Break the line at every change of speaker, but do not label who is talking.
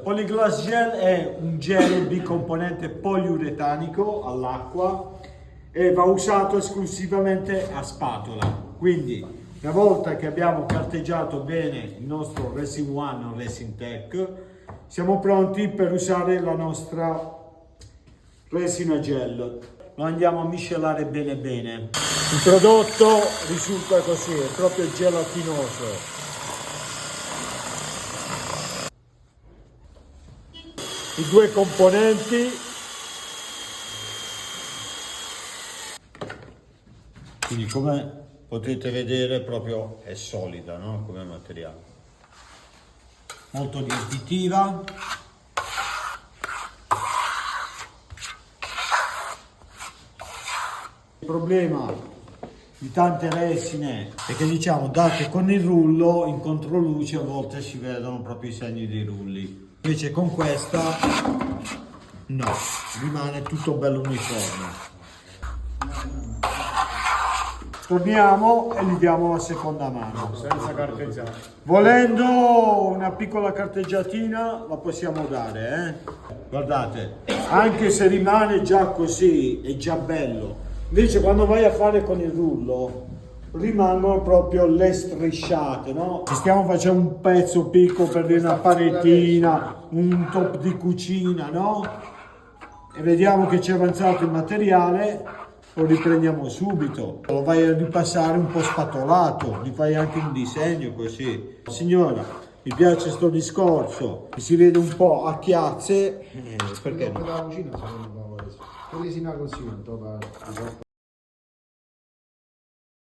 Polyglass Gel è un gel bicomponente poliuretanico all'acqua e va usato esclusivamente a spatola. Quindi una volta che abbiamo carteggiato bene il nostro Resin One o Resin Tech, siamo pronti per usare la nostra resina gel. Lo andiamo a miscelare bene bene. Il prodotto risulta così, è proprio gelatinoso. I due componenti, quindi come potete vedere proprio è solida, no? Come materiale, molto riempitiva. Il problema di tante resine è che diciamo date con il rullo in controluce a volte si vedono proprio i segni dei rulli. Invece con questa no, rimane tutto bello uniforme. Torniamo e gli diamo la seconda mano.
Senza carteggiare.
Volendo una piccola carteggiatina la possiamo dare, Guardate, anche se rimane già così, è già bello. Invece quando vai a fare con il rullo rimangono proprio le strisciate, no? Ci stiamo facendo un pezzo piccolo per dire una paretina, un top di cucina, no? E vediamo che ci è avanzato il materiale, lo riprendiamo subito. Lo vai a ripassare un po' spatolato, gli fai anche un disegno così. Signora, mi piace sto discorso, si vede un po' a chiazze, perché no?
La cucina secondo me, resina così, un po'